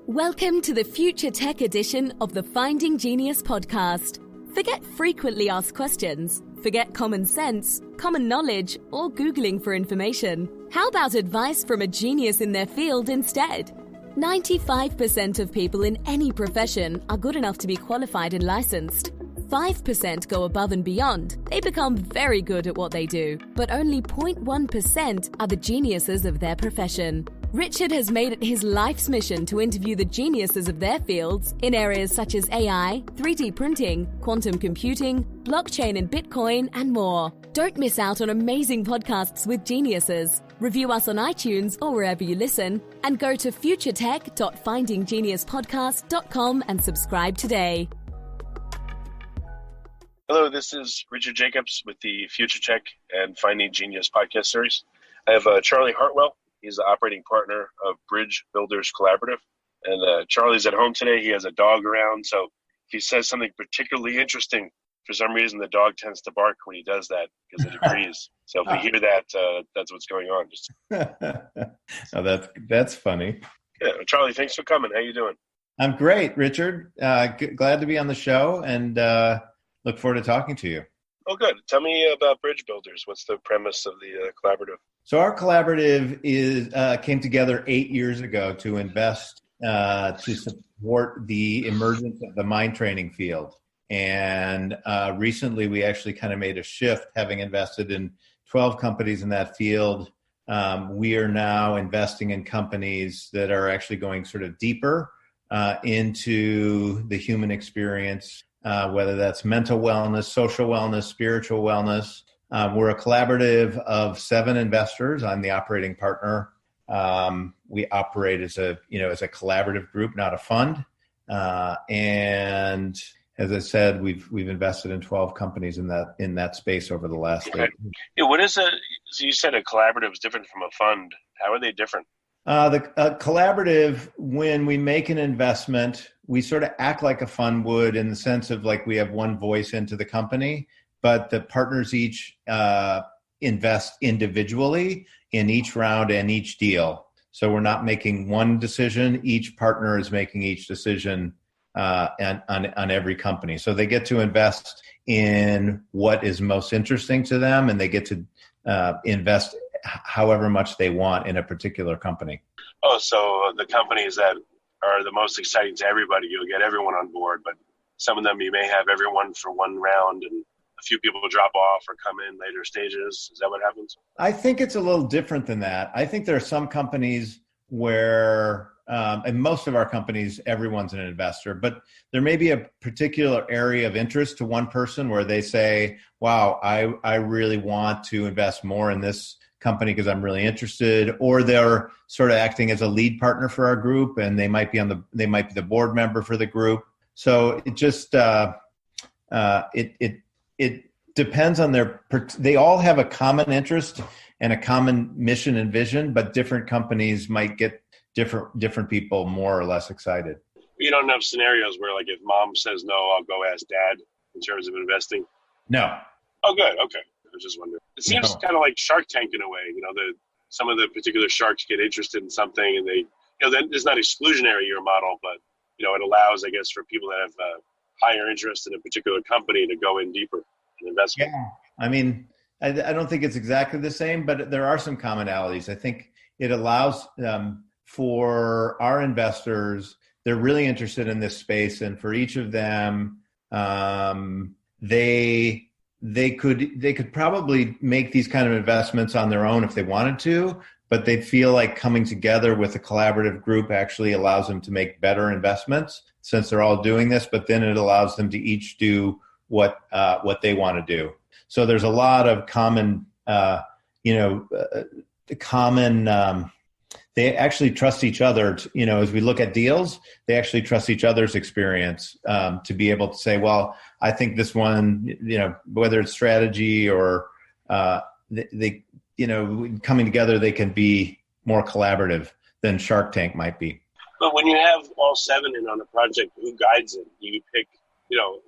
Welcome to the Future Tech edition of the Finding Genius podcast. Forget frequently asked questions. Forget common sense, common knowledge, or Googling for information. How about advice from a genius in their field instead? 95% of people in any profession are good enough to be qualified and licensed. 5% go above and beyond. They become very good at what they do, but only 0.1% are the geniuses of their profession. Richard has made it his life's mission to interview the geniuses of their fields in areas such as AI, 3D printing, quantum computing, blockchain and Bitcoin, and more. Don't miss out on amazing podcasts with geniuses. Review us on iTunes or wherever you listen, and go to futuretech.findinggeniuspodcast.com and subscribe today. Hello, this is Richard Jacobs with the Future Tech and Finding Genius podcast series. I have Charlie Hartwell. He's the operating partner of Bridge Builders Collaborative. And Charlie's at home today. He has a dog around. So if he says something particularly interesting, for some reason the dog tends to bark when he does that because it agrees. So if we hear that, that's what's going on. Oh, that's funny. Yeah, Charlie, thanks for coming. How you doing? I'm great, Richard. Glad to be on the show and look forward to talking to you. Oh, good. Tell me about Bridge Builders. What's the premise of the collaborative? So our collaborative came together 8 years ago to invest to support the emergence of the mind training field. And recently we actually kind of made a shift, having invested in 12 companies in that field. We are now investing in companies that are actually going sort of deeper into the human experience, whether that's mental wellness, social wellness, spiritual wellness. We're a collaborative of 7 investors. I'm the operating partner. We operate as a collaborative group, not a fund. And as I said, we've invested in 12 companies in that space over the last 8 years. Yeah, what is so you said a collaborative is different from a fund. How are they different? The collaborative, when we make an investment, we sort of act like a fund would in the sense of like we have one voice into the company, but the partners each invest individually in each round and each deal. So we're not making one decision. Each partner is making each decision on every company. So they get to invest in what is most interesting to them, and they get to invest however much they want in a particular company. Oh, so the companies that are the most exciting to everybody, you'll get everyone on board, but some of them you may have everyone for one round and a few people drop off or come in later stages. Is that what happens? I think it's a little different than that. I think there are some companies where, in most of our companies, everyone's an investor, but there may be a particular area of interest to one person where they say, wow, I really want to invest more in this company because I'm really interested, or they're sort of acting as a lead partner for our group, and they might be the board member for the group. So it just it depends on they all have a common interest and a common mission and vision, but different companies might get different people more or less excited. You don't have scenarios where, like, if mom says no, I'll go ask dad in terms of investing? No. Oh, good. Okay. I was just wondering. It seems kind of like Shark Tank in a way. Some of the particular sharks get interested in something, and they, then it's not exclusionary, your model, but, it allows, I guess, for people that have higher interest in a particular company to go in deeper and invest. Yeah. I mean, I don't think it's exactly the same, but there are some commonalities. I think it allows for our investors, they're really interested in this space, and for each of them, they could probably make these kind of investments on their own if they wanted to, but they feel like coming together with a collaborative group actually allows them to make better investments since they're all doing this, but then it allows them to each do what they want to do. So there's a lot of they actually trust each other. As we look at deals, they actually trust each other's experience to be able to say, well, I think this one, whether it's strategy or they coming together, they can be more collaborative than Shark Tank might be. But when you have all 7 in on a project, who guides it? You pick,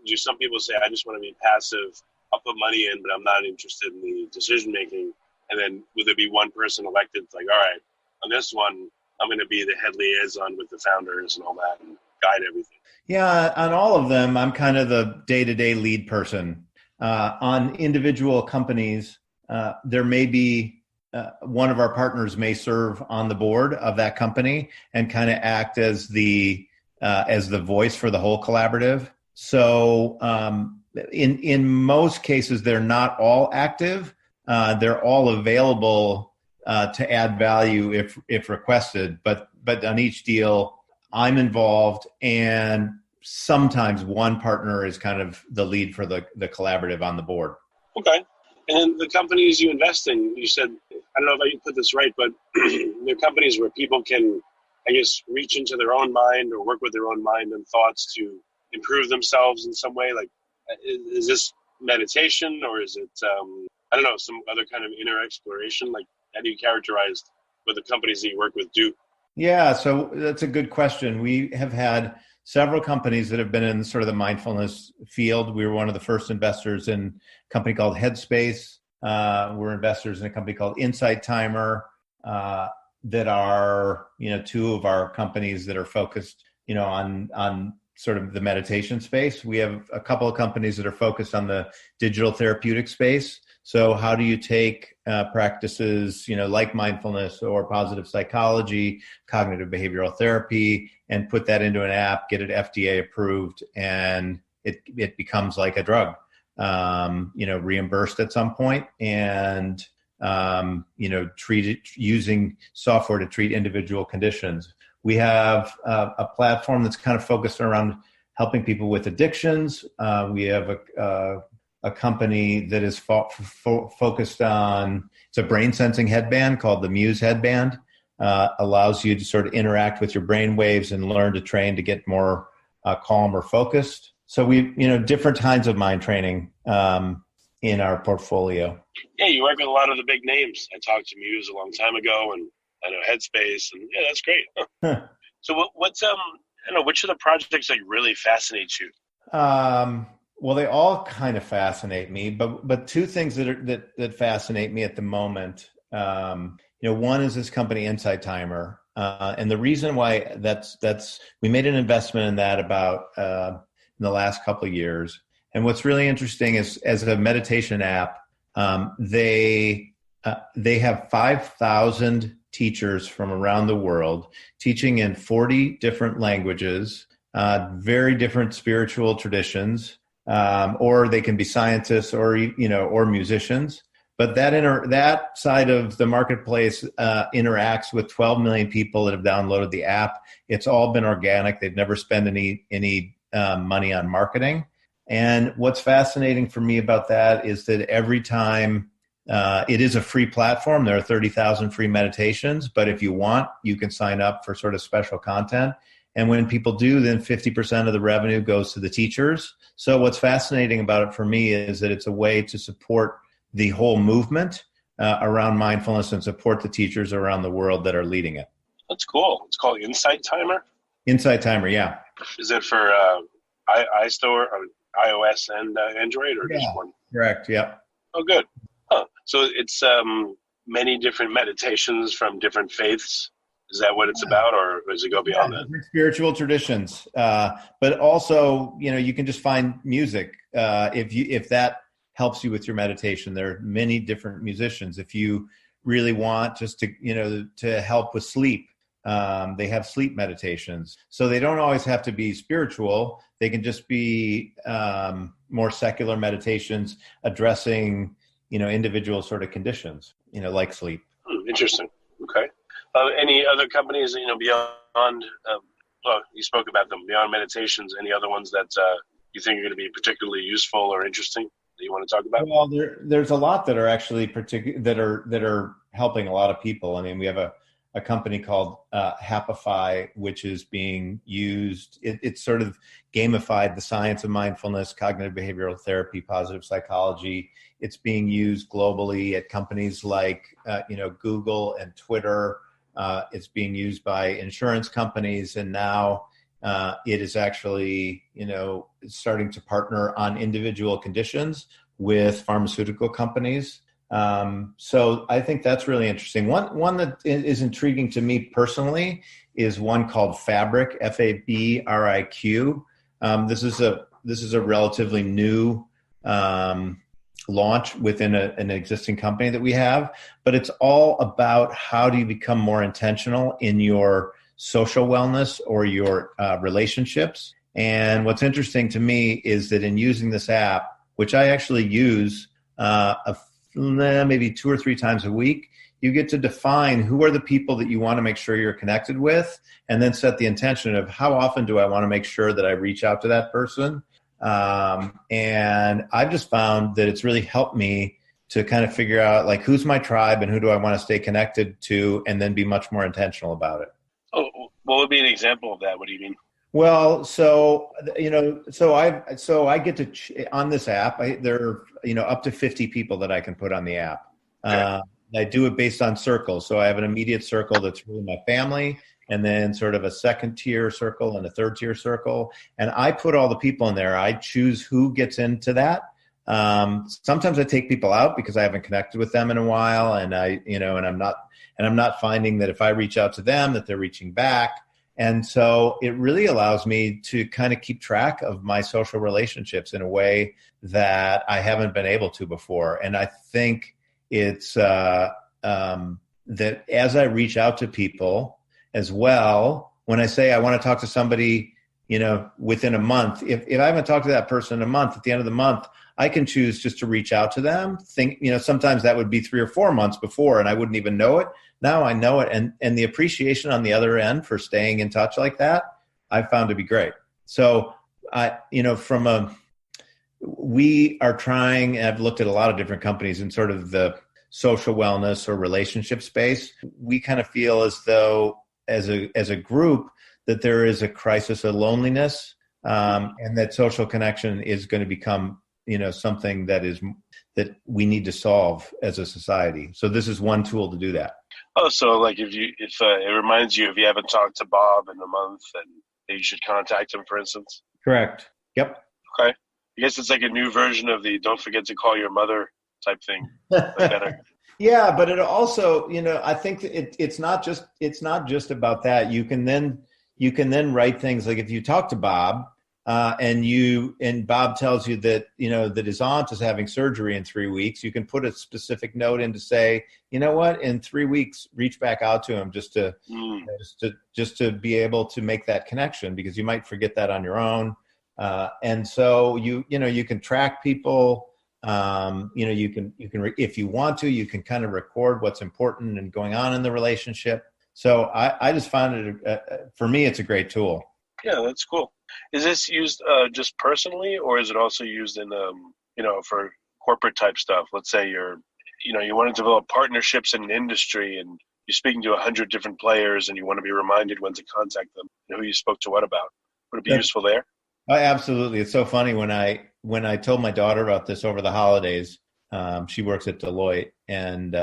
do some people say, I just want to be passive, I'll put money in, but I'm not interested in the decision making? And then would there be one person elected, like, all right, on this one, I'm going to be the head liaison with the founders and all that and guide everything. Yeah, on all of them, I'm kind of the day-to-day lead person. On individual companies, there may be one of our partners may serve on the board of that company and kind of act as the voice for the whole collaborative. So in most cases, they're not all active. They're all available to add value if requested. But on each deal, I'm involved, and sometimes one partner is kind of the lead for the collaborative on the board. Okay. And the companies you invest in, you said, I don't know if I put this right, but they're companies where people can, I guess, reach into their own mind or work with their own mind and thoughts to improve themselves in some way. Like, is this meditation, or is it, I don't know, some other kind of inner exploration? Like, how do you characterize what the companies that you work with do? Yeah, so that's a good question. We have had several companies that have been in sort of the mindfulness field. We were one of the first investors in a company called Headspace. We're investors in a company called Insight Timer, that are, two of our companies that are focused, on sort of the meditation space. We have a couple of companies that are focused on the digital therapeutic space. So how do you take practices, like mindfulness or positive psychology, cognitive behavioral therapy, and put that into an app, get it FDA approved, and it becomes like a drug, reimbursed at some point, and treat it using software to treat individual conditions. We have a platform that's kind of focused around helping people with addictions. We have a company that is focused on, it's a brain sensing headband called the Muse headband. Allows you to sort of interact with your brain waves and learn to train to get more calm or focused. So we, different kinds of mind training in our portfolio. Yeah, you work with a lot of the big names. I talked to Muse a long time ago, and I know Headspace, and yeah, that's great. Huh. So what's which of the projects like really fascinate you? Well, they all kind of fascinate me, but two things that fascinate me at the moment. One is this company Insight Timer, and the reason why that's we made an investment in that about in the last couple of years. And what's really interesting is, as a meditation app, they have 5,000 teachers from around the world teaching in 40 different languages, very different spiritual traditions. Or they can be scientists or musicians, but that side of the marketplace interacts with 12 million people that have downloaded the app. It's all been organic. They've never spent any money on marketing. And what's fascinating for me about that is that every time it is a free platform, there are 30,000 free meditations, but if you want, you can sign up for sort of special content. And when people do, then 50% of the revenue goes to the teachers. So what's fascinating about it for me is that it's a way to support the whole movement around mindfulness and support the teachers around the world that are leading it. That's cool. It's called Insight Timer? Insight Timer, yeah. Is it for iStore, iOS, and Android, or just one? Correct, yeah. Oh, good. Huh. So it's many different meditations from different faiths. Is that what it's about, or does it go beyond that? Spiritual traditions, but also, you can just find music. If that helps you with your meditation, there are many different musicians. If you really want just to help with sleep, they have sleep meditations. So they don't always have to be spiritual. They can just be more secular meditations addressing, individual sort of conditions, like sleep. Interesting. Okay. Any other companies, beyond, you spoke about them, beyond meditations, any other ones that you think are going to be particularly useful or interesting that you want to talk about? Well, there's a lot that are actually that are helping a lot of people. I mean, we have a company called Happify, which is being used. It's sort of gamified the science of mindfulness, cognitive behavioral therapy, positive psychology. It's being used globally at companies like, Google and Twitter. It's being used by insurance companies, and now it is actually, starting to partner on individual conditions with pharmaceutical companies. So I think that's really interesting. One that is intriguing to me personally is one called Fabric, Fabriq. This is a relatively new launch within an existing company that we have, but it's all about how do you become more intentional in your social wellness or your relationships. And what's interesting to me is that in using this app, which I actually use maybe 2 or 3 times a week, you get to define who are the people that you want to make sure you're connected with, and then set the intention of how often do I want to make sure that I reach out to that person. And I've just found that it's really helped me to kind of figure out like who's my tribe and who do I want to stay connected to, and then be much more intentional about it. Oh, what would be an example of that? What do you mean? Well, so I get to on this app. There are up to 50 people that I can put on the app. Okay. I do it based on circles. So I have an immediate circle that's really my family, and then sort of a second tier circle and a third tier circle. And I put all the people in there. I choose who gets into that. Sometimes I take people out because I haven't connected with them in a while, and I'm not finding that if I reach out to them that they're reaching back. And so it really allows me to kind of keep track of my social relationships in a way that I haven't been able to before. And I think it's that as I reach out to people as well, when I say I want to talk to somebody, within a month, if I haven't talked to that person in a month, at the end of the month, I can choose just to reach out to them. Sometimes that would be 3 or 4 months before, and I wouldn't even know it. Now I know it. And the appreciation on the other end for staying in touch like that, I found to be great. So we are trying, and I've looked at a lot of different companies in sort of the social wellness or relationship space. We kind of feel as though as a group that there is a crisis of loneliness, and that social connection is going to become something that we need to solve as a society. So this is one tool to do that. Oh, so like if it reminds you if you haven't talked to Bob in a month, then you should contact him, for instance. Correct. Yep. Okay. I guess it's like a new version of the "don't forget to call your mother" type thing. But better. Yeah, but it also, I think it's not just about that. You can then write things like if you talk to Bob. And Bob tells you that, that his aunt is having surgery in 3 weeks, you can put a specific note in to say, you know what, in 3 weeks, reach back out to him just to be able to make that connection, because you might forget that on your own. And so you can track people. You can if you want to, you can kind of record what's important and going on in the relationship. So I just found it, for me, it's a great tool. Yeah, that's cool. Is this used just personally, or is it also used in, for corporate type stuff? Let's say you want to develop partnerships in an industry, and you're speaking to 100 different players, and you want to be reminded when to contact them, who you spoke to what about. Would it be useful there? Absolutely. It's so funny when I told my daughter about this over the holidays. She works at Deloitte, and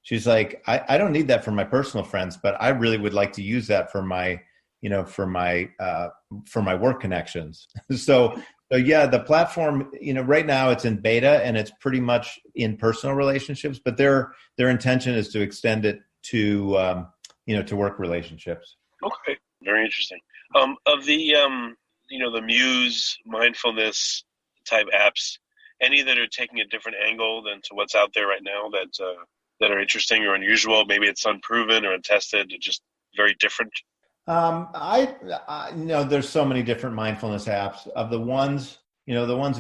she's like, I don't need that for my personal friends, but I really would like to use that for my work connections. So yeah, the platform, right now it's in beta and it's pretty much in personal relationships, but their intention is to extend it to, to work relationships. Okay. Very interesting. Of the, the Muse mindfulness type apps, any that are taking a different angle than to what's out there right now that are interesting or unusual? Maybe it's unproven or untested, just very different. I there's so many different mindfulness apps. Of the ones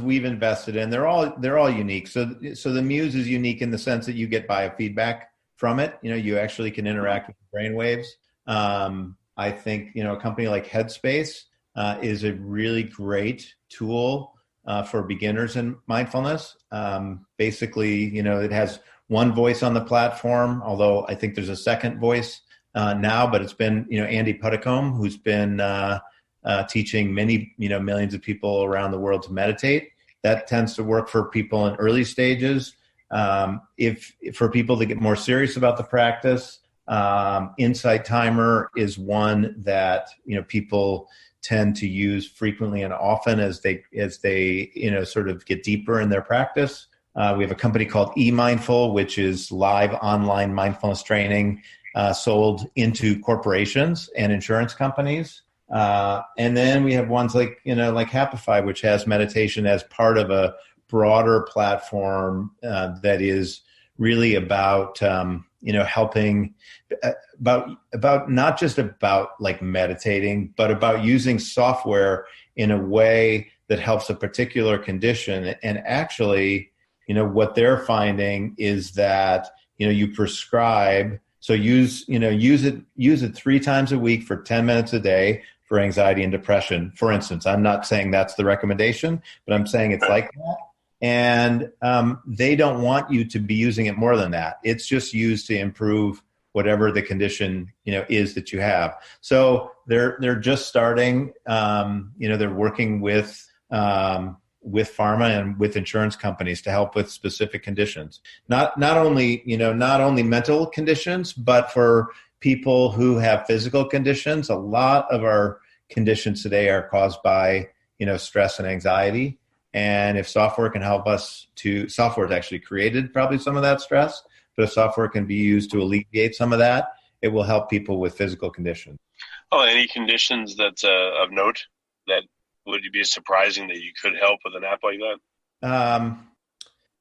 we've invested in, they're all unique. So the Muse is unique in the sense that you get biofeedback from it. You actually can interact with the brainwaves. I think, a company like Headspace is a really great tool for beginners in mindfulness. Basically, it has one voice on the platform, although I think there's a second voice now, but it's been, Andy Puddicombe, who's been teaching many, millions of people around the world to meditate. That tends to work for people in early stages. If for people that get more serious about the practice, Insight Timer is one that, people tend to use frequently and often as they sort of get deeper in their practice. We have a company called eMindful, which is live online mindfulness training sold into corporations and insurance companies. And then we have ones like Happify, which has meditation as part of a broader platform that is really about helping about not just about like meditating, but about using software in a way that helps a particular condition. And actually, what they're finding is that you prescribe. So use it 3 times a week for 10 minutes a day for anxiety and depression. For instance, I'm not saying that's the recommendation, but I'm saying it's like that. And they don't want you to be using it more than that. It's just used to improve whatever the condition is that you have. So they're just starting. They're working with pharma and with insurance companies to help with specific conditions. Not only mental conditions, but for people who have physical conditions. A lot of our conditions today are caused by stress and anxiety. And if software can help us software has actually created probably some of that stress, but if software can be used to alleviate some of that, it will help people with physical conditions. Oh, any conditions that of note that would be surprising that you could help with an app like that?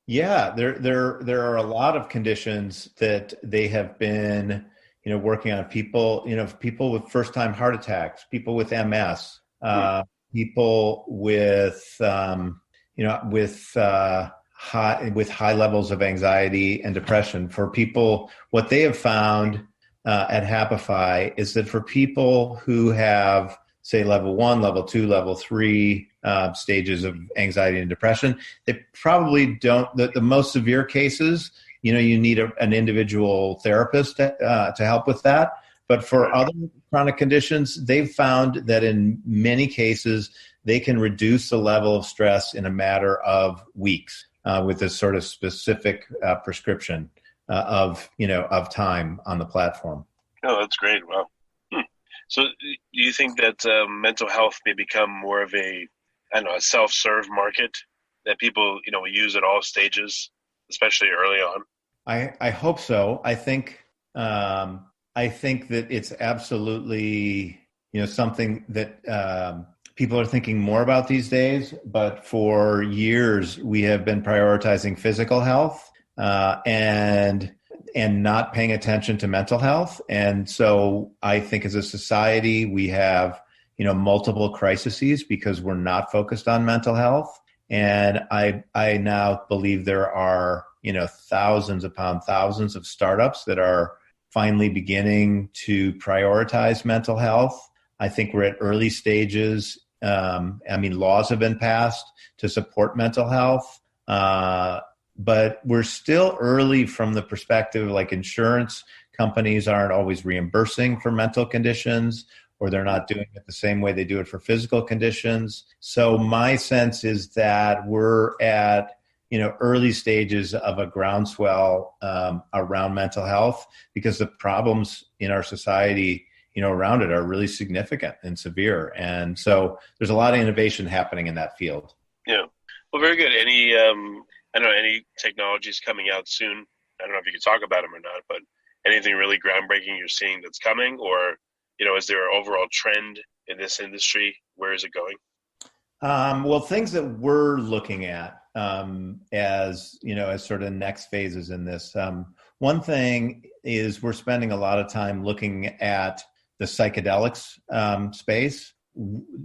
Yeah, there are a lot of conditions that they have been working on. People with first-time heart attacks, people with MS. People with high levels of anxiety and depression. For people, what they have found at Happify is that for people who have, say, level 1, level 2, level 3 stages of anxiety and depression, they probably don't. The most severe cases, you need an individual therapist to help with that. But for other chronic conditions, they've found that in many cases, they can reduce the level of stress in a matter of weeks with this sort of specific prescription of time on the platform. Oh, that's great. Wow. So do you think that mental health may become more of a self-serve market that people, use at all stages, especially early on? I hope so. I think that it's absolutely, something that people are thinking more about these days. But for years, we have been prioritizing physical health and not paying attention to mental health. And so I think as a society, we have, multiple crises because we're not focused on mental health. And I now believe there are, thousands upon thousands of startups that are finally beginning to prioritize mental health. I think we're at early stages. Laws have been passed to support mental health, but we're still early from the perspective like insurance companies aren't always reimbursing for mental conditions, or they're not doing it the same way they do it for physical conditions. So my sense is that we're at early stages of a groundswell around mental health because the problems in our society, around it are really significant and severe. And so there's a lot of innovation happening in that field. Yeah. Well, very good. Any, any technologies coming out soon? I don't know if you could talk about them or not, but anything really groundbreaking you're seeing that's coming, or, is there an overall trend in this industry? Where is it going? Well, things that we're looking at as sort of next phases in this. One thing is we're spending a lot of time looking at the psychedelics space.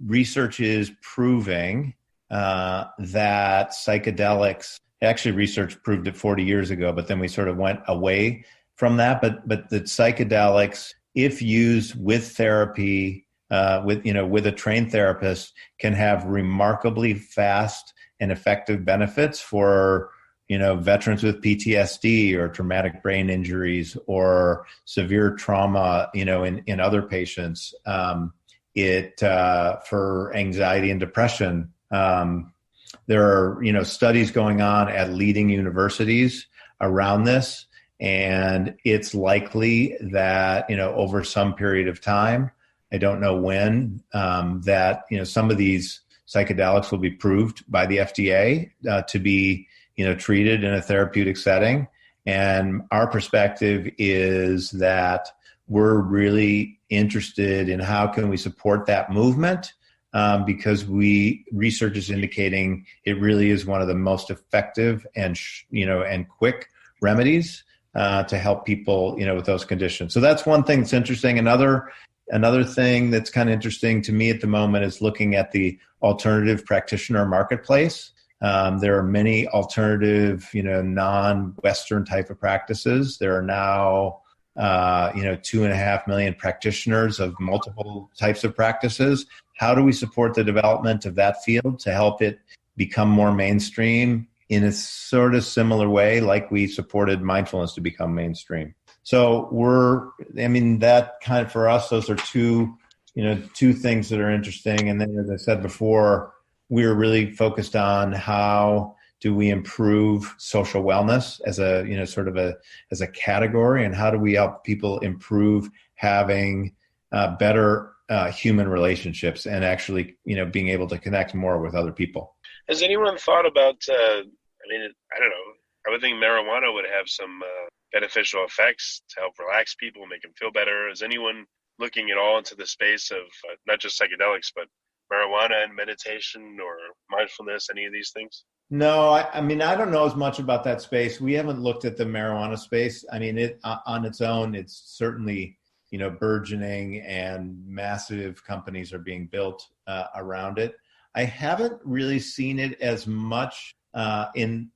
Research is proving that psychedelics, actually research proved it 40 years ago, but then we sort of went away from that. But that psychedelics, if used with therapy, with a trained therapist, can have remarkably fast and effective benefits for, veterans with PTSD or traumatic brain injuries or severe trauma, in other patients. For anxiety and depression, there are, studies going on at leading universities around this, and it's likely that, over some period of time, I don't know when, that, some of these psychedelics will be proved by the FDA to be treated in a therapeutic setting. And our perspective is that we're really interested in how can we support that movement, because research is indicating it really is one of the most effective and quick remedies to help people with those conditions. So that's one thing that's interesting. Another thing that's kind of interesting to me at the moment is looking at the alternative practitioner marketplace. There are many alternative, non-Western type of practices. There are now 2.5 million practitioners of multiple types of practices. How do we support the development of that field to help it become more mainstream in a sort of similar way like we supported mindfulness to become mainstream? So that kind of, for us, those are two things that are interesting. And then, as I said before, we're really focused on how do we improve social wellness as as a category, and how do we help people improve having better human relationships and actually being able to connect more with other people. Has anyone thought about? I don't know. I would think marijuana would have some beneficial effects to help relax people, make them feel better. Is anyone looking at all into the space of not just psychedelics, but marijuana and meditation or mindfulness, any of these things? No, I don't know as much about that space. We haven't looked at the marijuana space. It on its own, it's certainly, burgeoning, and massive companies are being built around it. I haven't really seen it as much in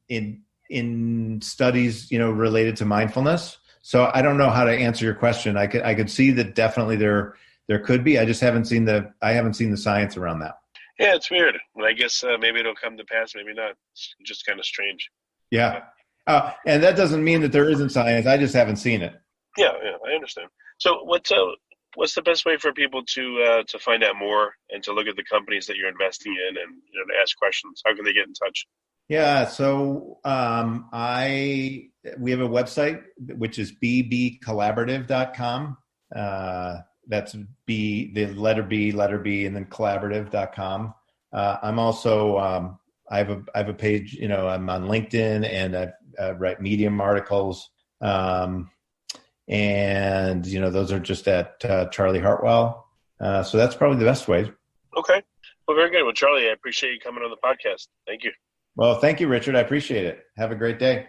studies, related to mindfulness. So I don't know how to answer your question. I could see that definitely there could be. I just haven't seen the science around that. Yeah, it's weird. I guess maybe it'll come to pass, maybe not. It's just kind of strange. Yeah. And that doesn't mean that there isn't science. I just haven't seen it. Yeah, I understand. So what's the best way for people to find out more and to look at the companies that you're investing in and to ask questions? How can they get in touch? Yeah, so we have a website, which is bbcollaborative.com. That's the letter B, and then collaborative.com. I'm also, I have a page, I'm on LinkedIn, and I write Medium articles. And, those are just at Charlie Hartwell. So that's probably the best way. Okay. Well, very good. Well, Charlie, I appreciate you coming on the podcast. Thank you. Well, thank you, Richard. I appreciate it. Have a great day.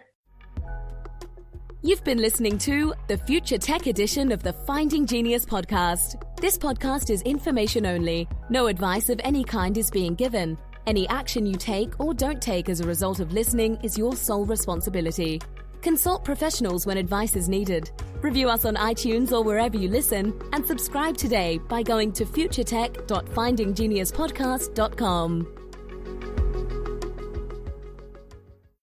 You've been listening to the Future Tech edition of the Finding Genius podcast. This podcast is information only. No advice of any kind is being given. Any action you take or don't take as a result of listening is your sole responsibility. Consult professionals when advice is needed. Review us on iTunes or wherever you listen, and subscribe today by going to futuretech.findinggeniuspodcast.com.